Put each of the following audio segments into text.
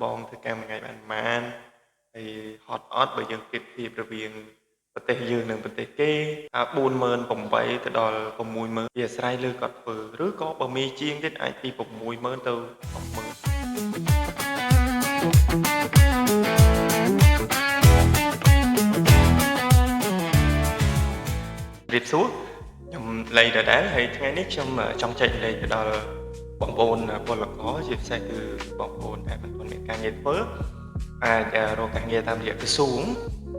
បងធ្វើការមួយថ្ងៃបានហើយហត់អត់បើយើងប្រៀបធៀបរវាងប្រទេសយើងនិងប្រទេសគេថា48,000ទៅដល់60,000វាអាស្រ័យលើគាត់ធ្វើឬក៏បើមានជាងទៀតអាចពី60,000ទៅ10,000រៀបសួរខ្ញុំលេងដដែលហើយថ្ងៃនេះខ្ញុំចង់ចែករំលែកទៅដល់បងប្អូនពលករជាពិសេសគឺបងប្អូនដែលមិនទាន់មានការងារធ្វើអាចរកការងារតាមរយៈក្រសួង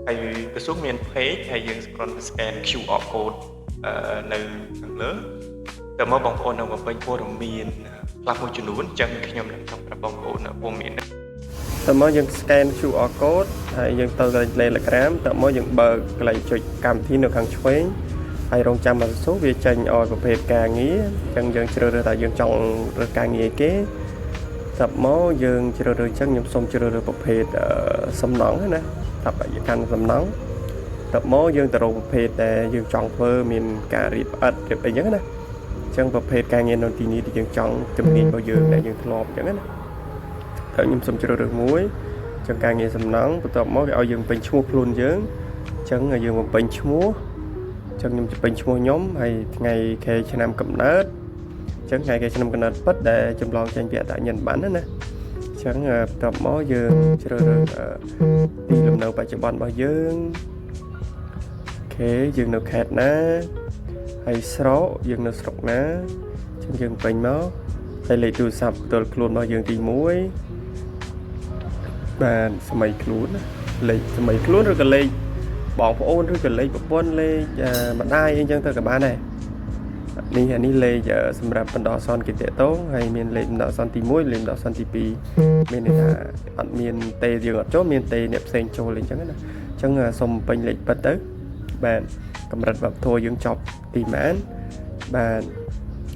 ហើយក្រសួងមាន page ហើយយើងគ្រាន់តែ scan QR code នៅខាងលើតើមកបងប្អូននៅបំពេញព័ត៌មានខ្លះមួយចំនួនអញ្ចឹងខ្ញុំនឹងចង់ប្រាប់បងប្អូនព័ត៌មានតើមកយើង scan QR code ហើយយើងទៅ Telegram តើមកយើងបើកកន្លែងចុចកម្មវិធីនៅខាងឆ្វេងហើយរងចាំមកសុខវាចេញឲ្យប្រភេទការងារអញ្ចឹងយើងជ្រើសរើសថាយើងចង់រើសការងារគេតើមកយើងជ្រើសរើសអញ្ចឹងខ្ញុំសូមជ្រើសរើសប្រភេទសំណង់ណាថាបរិយាកាសសំណង់តើមកយើងទៅរកប្រភេទដែលយើងចង់ធ្វើមានការរៀបអិតរៀបអីអញ្ចឹងណាអញ្ចឹងប្រភេទការងារនៅទីនេះដែលយើងចង់ជំនាញរបស់យើងដែលយើងធ្លាប់អញ្ចឹងណាហើយខ្ញុំសូមជ្រើសរើសមួយអញ្ចឹងការងារសំណង់បន្ទាប់មកគេឲ្យយើងពេញឈ្មោះខ្លួនយើងអញ្ចឹងយើងបំពេញឈ្មោះចឹងខ្ញុំពេញឈ្មោះខ្ញុំហើយថ្ងៃខែឆ្នាំកំណើតអញ្ចឹងថ្ងៃខែឆ្នាំកំណើតពិតដែលចម្លងចេញពីអត្តសញ្ញាណប័ណ្ណណាអញ្ចឹងបន្ទាប់មកយើងជ្រើសរើសទីលំនៅបច្ចុប្បន្នរបស់យើងអូខេយើងនៅខេត្តណាហើយស្រុកយើងនៅស្រុកណាអញ្ចឹងយើងពេញមកហើយលេខទូរស័ព្ទផ្ទាល់ខ្លួនរបស់យើងទី1បាទសម័យខ្លួនលេខសម័យខ្លួនឬក៏លេខបងប្អូនឬក៏លេខប្រពន្ធលេខម្ដាយអីចឹងទៅក៏បានដែរនេះលេខសម្រាប់បណ្ដោះអាសន្នគេតាក់ទងហើយមានលេខបណ្ដោះអាសន្នទី1លេខបណ្ដោះអាសន្នទី2មានន័យថាអត់មានទេយើងអត់ចូលមានទេអ្នកផ្សេងចូលអីចឹងណាអញ្ចឹងសុំពេញលេខពិតទៅបាទកម្រិតវប្បធម៌យើងចប់ទីម៉ានបាទ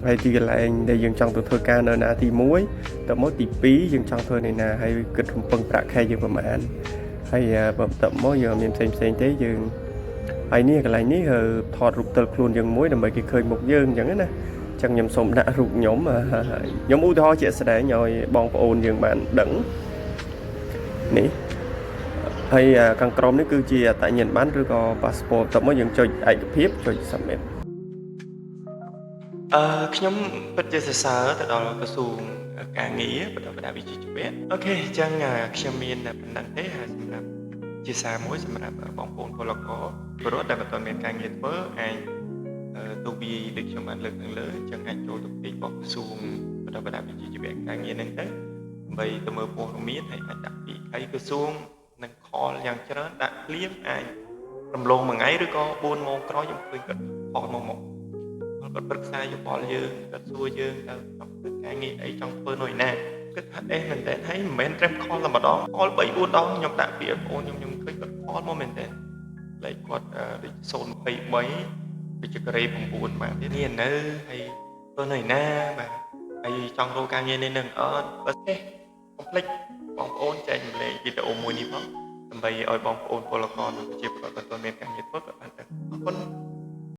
ហើយទីកន្លែងដែលយើងចង់ទៅធ្វើការនៅណាទី1ទៅមកទី2យើងចង់ធ្វើនៅណាហើយគិតរំពឹងប្រាក់ខែយើងប្រហែលហើយបើបន្ទាប់មកយើងមានផ្សេងទេយើងហើយនេះកន្លែងនេះថតរូបផ្ទាល់ខ្លួនយើងមួយដើម្បីគេឃើញមុខយើងអញ្ចឹងណាអញ្ចឹងខ្ញុំសូមដាក់រូបខ្ញុំឧទាហរណ៍ជាក់ស្ដែងឲ្យបងប្អូនយើងបានដឹងនេះហើយខាងក្រោមនេះគឺជាអត្តសញ្ញាណប័ណ្ណឬក៏ passport បន្ទាប់មកយើងចុចឯកភាពចុច submit ខ្ញុំពិតជាសរសើរទៅដល់ក្រសួងការងារបន្តបណ្ដាវិជ្ជាជីវៈអូខេអញ្ចឹងខ្ញុំមានប៉ុណ្ណឹងទេសម្រាប់ជាសារមួយសម្រាប់បងប្អូនពលករពលរដ្ឋដែលមិនទាន់មានការងារធ្វើអាចទូវាដូចខ្ញុំបានលើកខាងលើអញ្ចឹងអាចចូលទៅពេករបស់ក្រសួងបន្តបណ្ដាវិជ្ជាជីវៈការងារហ្នឹងទៅដើម្បីទៅមើលព័ត៌មានហើយអាចដាក់ពីហើយក្រសួងនឹងខលយ៉ាងច្រើនដាក់ភ្លាមអាចរំលងមួយថ្ងៃឬក៏4ម៉ោងក្រោយខ្ញុំឃើញគាត់ខលមកគាត់ប្រឹក្សាយោបល់យើងគាត់សួរយើងទៅចង់ធ្វើការងារអីចង់ធ្វើនៅឯណាគាត់ថាអេមែនតើហើយមិនមែនត្រឹមខលតែម្ដងខល3 4ដងខ្ញុំដាក់ពីបងប្អូនខ្ញុំឃើញគាត់ខលមកមែនតើលេខគាត់ដូច023វិជ្ជាការី9បាទទៀតនេះនៅហើយធ្វើនៅឯណាបាទហើយចង់រកការងារនេះនឹងអត់បើទេកុំភ្លេចបងប្អូនចែករំលែកវីដេអូមួយនេះផងដើម្បីឲ្យបងប្អូនពលករនៅប្រជាពលរដ្ឋបន្តមានការងារធ្វើគាត់បានទៅអរគុណ